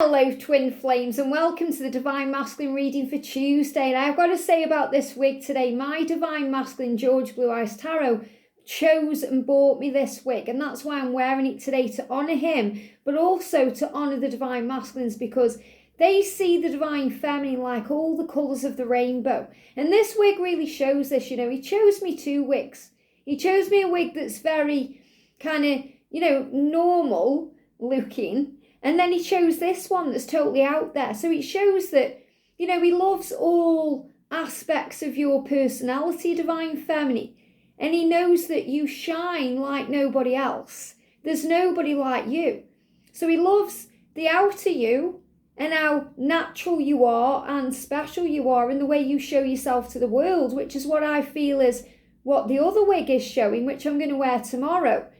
Hello twin flames and welcome to the Divine Masculine reading for Tuesday. And I've got to say about this wig today, my Divine Masculine George Blue Eyes Tarot chose and bought me this wig, and that's why I'm wearing it today, to honour him but also to honour the Divine Masculines, because they see the Divine Feminine like all the colours of the rainbow. And this wig really shows this. He chose me two wigs. He chose me a wig that's very kind of, normal looking. And then he chose this one that's totally out there. So it shows that, he loves all aspects of your personality, Divine Feminine. And he knows that you shine like nobody else. There's nobody like you. So he loves the outer you and how natural you are and special you are in the way you show yourself to the world, which is what I feel is what the other wig is showing, which I'm going to wear tomorrow.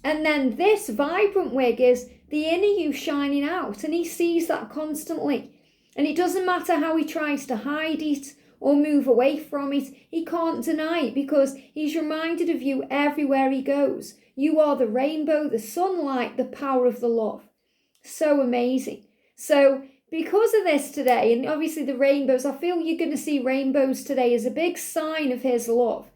And then this vibrant wig is the inner you shining out, and he sees that constantly. And it doesn't matter how he tries to hide it or move away from it, he can't deny it, because he's reminded of you everywhere he goes. You are the rainbow, the sunlight, the power of the love. So amazing. So because of this today, and obviously the rainbows, I feel you're going to see rainbows today as a big sign of his love.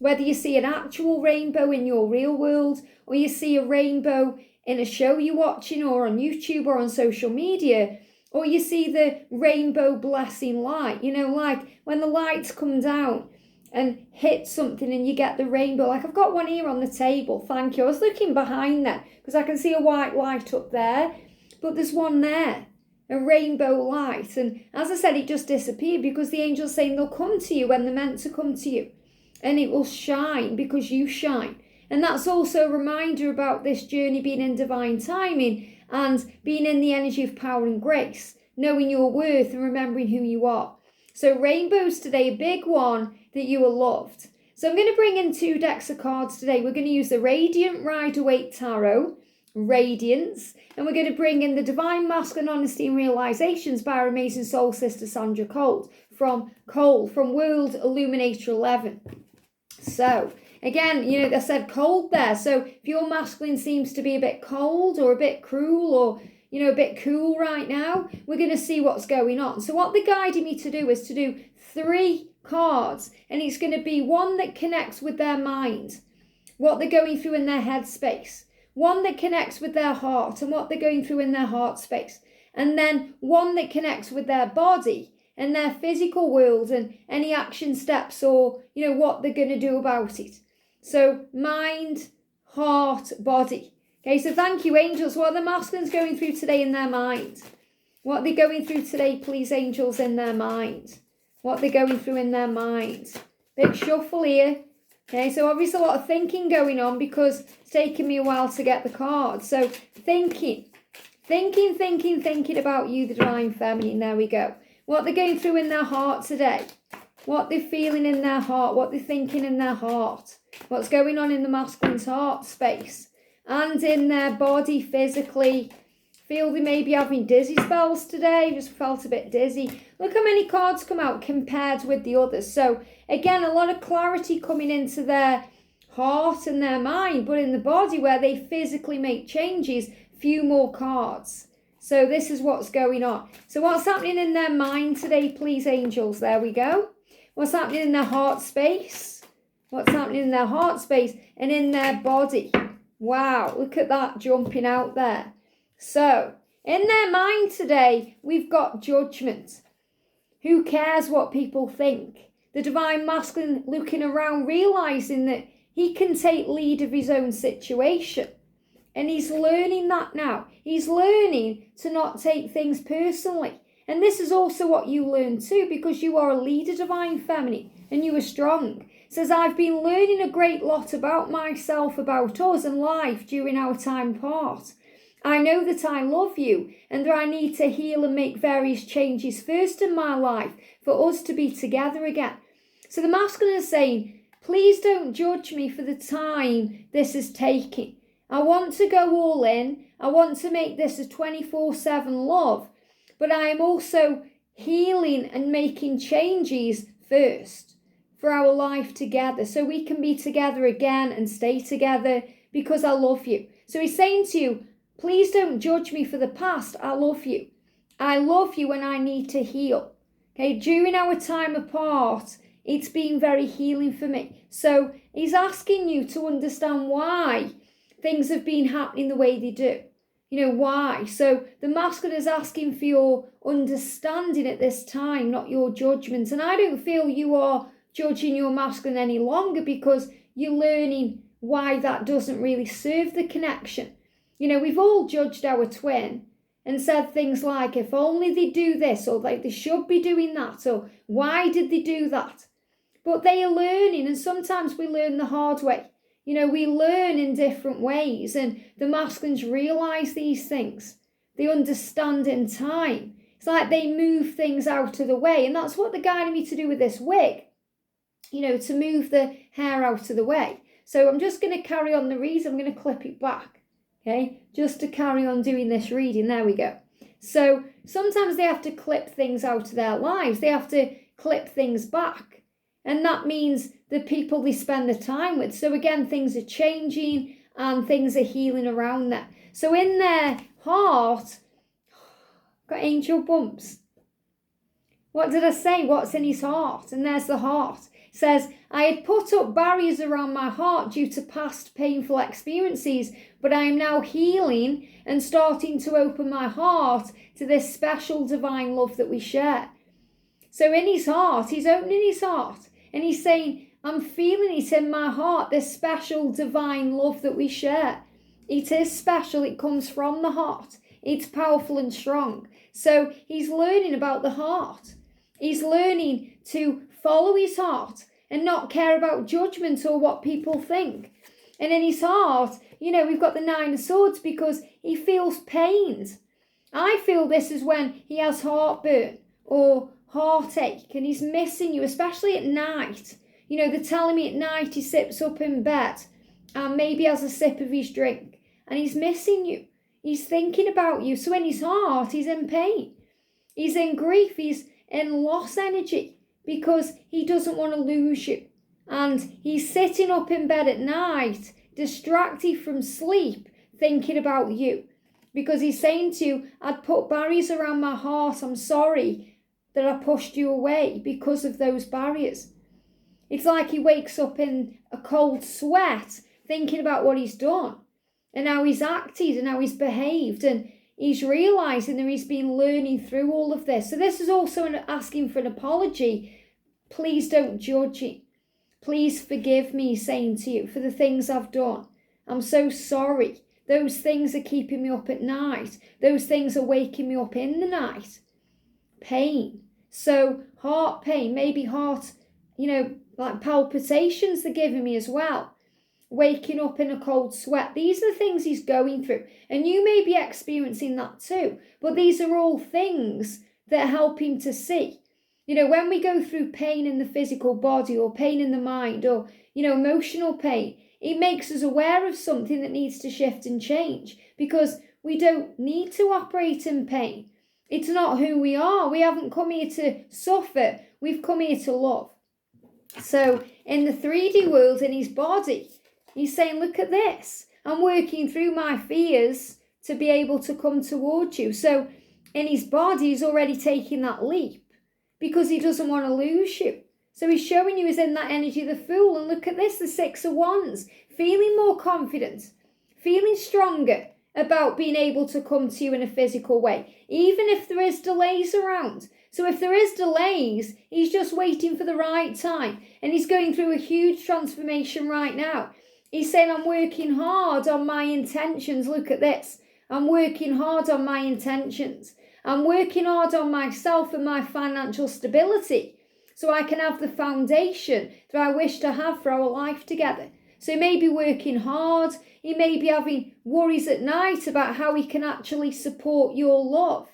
Whether you see an actual rainbow in your real world, or you see a rainbow in a show you're watching, or on YouTube or on social media, or you see the rainbow blessing light, like when the lights come down and hit something and you get the rainbow. Like I've got one here on the table, thank you. I was looking behind there because I can see a white light up there, but there's one there, a rainbow light. And as I said, it just disappeared because the angel's saying they'll come to you when they're meant to come to you. And it will shine because you shine. And that's also a reminder about this journey being in divine timing and being in the energy of power and grace, knowing your worth and remembering who you are. So rainbows today, a big one that you are loved. So I'm going to bring in two decks of cards today. We're going to use the Radiant Rider-Waite Tarot, Radiance, and we're going to bring in the Divine Masculine Honesty and Realisations by our amazing soul sister Sandra from World Illuminator 11. So again, I said cold there. So if your masculine seems to be a bit cold or a bit cruel or, a bit cool right now, we're going to see what's going on. So what they're guiding me to do is to do 3 cards, and it's going to be one that connects with their mind, what they're going through in their head space, one that connects with their heart and what they're going through in their heart space, and then one that connects with their body and their physical world and any action steps or, what they're going to do about it. So mind, heart, body. Okay, so thank you, angels. What are the masculines going through today in their mind? What are they going through today, please, angels, in their mind? What are they going through in their mind? Big shuffle here. Okay, so obviously a lot of thinking going on because it's taken me a while to get the cards. So thinking about you, the Divine Feminine. There we go. What they're going through in their heart today. What they're feeling in their heart. What they're thinking in their heart. What's going on in the masculine's heart space. And in their body physically. Feel they may be having dizzy spells today. Just felt a bit dizzy. Look how many cards come out compared with the others. So again, a lot of clarity coming into their heart and their mind. But in the body where they physically make changes, few more cards. So this is what's going on. So what's happening in their mind today, please, angels? There we go. What's happening in their heart space? What's happening in their heart space and in their body? Wow, look at that jumping out there. So in their mind today, we've got judgment. Who cares what people think? The Divine Masculine looking around, realising that he can take lead of his own situation. And he's learning that now. He's learning to not take things personally. And this is also what you learn too, because you are a leader, Divine Feminine, and you are strong. It says, I've been learning a great lot about myself, about us and life during our time apart. I know that I love you and that I need to heal and make various changes first in my life for us to be together again. So the masculine is saying, please don't judge me for the time this is taking. I want to go all in. I want to make this a 24/7 love. But I am also healing and making changes first for our life together. So we can be together again and stay together because I love you. So he's saying to you, please don't judge me for the past. I love you. I love you when I need to heal. Okay, during our time apart, it's been very healing for me. So he's asking you to understand why things have been happening the way they do. Why? So the masculine is asking for your understanding at this time, not your judgment. And I don't feel you are judging your masculine any longer, because you're learning why that doesn't really serve the connection. We've all judged our twin and said things like, if only they do this, or like they should be doing that, or why did they do that? But they are learning, and sometimes we learn the hard way. We learn in different ways, and the masculines realise these things. They understand in time. It's like they move things out of the way, and that's what they're guiding me to do with this wig, to move the hair out of the way. So I'm just going to carry on the reason. I'm going to clip it back, okay, just to carry on doing this reading. There we go. So sometimes they have to clip things out of their lives. They have to clip things back. And that means the people they spend the time with. So again, things are changing and things are healing around them. So in their heart, got angel bumps. What did I say? What's in his heart? And there's the heart. It says, I had put up barriers around my heart due to past painful experiences, but I am now healing and starting to open my heart to this special divine love that we share. So in his heart, he's opening his heart. And he's saying, I'm feeling it in my heart, this special divine love that we share. It is special. It comes from the heart. It's powerful and strong. So he's learning about the heart. He's learning to follow his heart and not care about judgment or what people think. And in his heart, we've got the 9 of Swords because he feels pained. I feel this is when he has heartburn or heartache and he's missing you, especially at night. They're telling me at night he sips up in bed and maybe has a sip of his drink and he's missing you. He's thinking about you. So in his heart, he's in pain. He's in grief. He's in loss energy because he doesn't want to lose you. And he's sitting up in bed at night, distracted from sleep, thinking about you. Because he's saying to you, I'd put barriers around my heart. I'm sorry that I pushed you away because of those barriers. It's like he wakes up in a cold sweat thinking about what he's done and how he's acted and how he's behaved, and he's realising that he's been learning through all of this. So this is also asking for an apology. Please don't judge him. Please forgive me, saying to you, for the things I've done. I'm so sorry. Those things are keeping me up at night. Those things are waking me up in the night. Pain. So heart pain, maybe heart, like palpitations they're giving me as well. Waking up in a cold sweat. These are the things he's going through. And you may be experiencing that too. But these are all things that help him to see. When we go through pain in the physical body or pain in the mind or, emotional pain, it makes us aware of something that needs to shift and change because we don't need to operate in pain. It's not who we are. We haven't come here to suffer. We've come here to love. So in the 3D world, in his body, he's saying, look at this. I'm working through my fears to be able to come towards you. So in his body, he's already taking that leap because he doesn't want to lose you. So he's showing you he's in that energy of the Fool. And look at this, the 6 of Wands. Feeling more confident. Feeling stronger about being able to come to you in a physical way, even if there is delays around. So if there is delays, he's just waiting for the right time. And he's going through a huge transformation right now. He's saying, I'm working hard on my intentions. Look at this. I'm working hard on my intentions. I'm working hard on myself and my financial stability so I can have the foundation that I wish to have for our life together. So he may be working hard. He may be having worries at night about how he can actually support your love.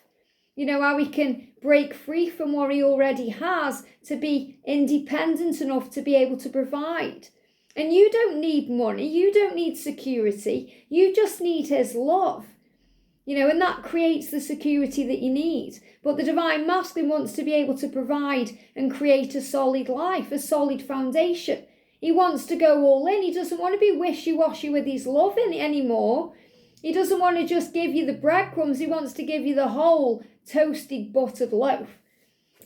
How he can break free from what he already has to be independent enough to be able to provide. And you don't need money. You don't need security. You just need his love. And that creates the security that you need. But the divine masculine wants to be able to provide and create a solid life, a solid foundation. He wants to go all in. He doesn't want to be wishy-washy with his love anymore. He doesn't want to just give you the breadcrumbs. He wants to give you the whole toasted buttered loaf.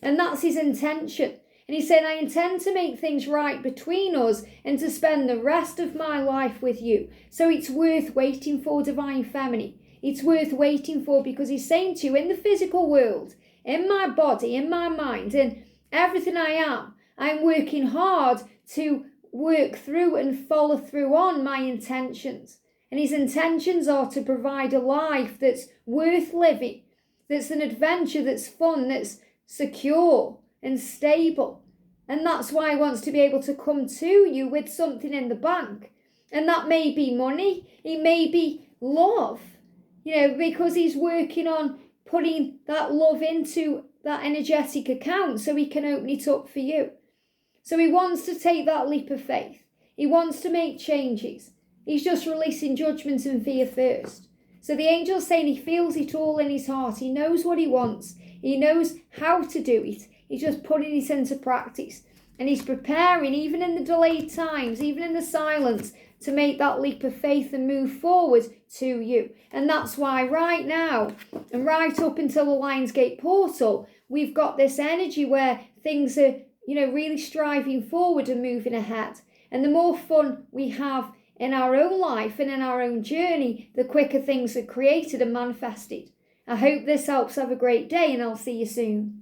And that's his intention. And he's saying, I intend to make things right between us and to spend the rest of my life with you. So it's worth waiting for, Divine Feminine. It's worth waiting for, because he's saying to you, in the physical world, in my body, in my mind, and everything I am, I'm working hard to work through and follow through on my intentions. And his intentions are to provide a life that's worth living, that's an adventure, that's fun, that's secure and stable. And that's why he wants to be able to come to you with something in the bank. And that may be money, it may be love, because he's working on putting that love into that energetic account so he can open it up for you. So he wants to take that leap of faith. He wants to make changes. He's just releasing judgment and fear first. So the angel's saying he feels it all in his heart. He knows what he wants. He knows how to do it. He's just putting it into practice. And he's preparing, even in the delayed times, even in the silence, to make that leap of faith and move forward to you. And that's why right now, and right up until the Lionsgate portal, we've got this energy where things are, really striving forward and moving ahead. And the more fun we have in our own life and in our own journey, the quicker things are created and manifested. I hope this helps. Have a great day, and I'll see you soon.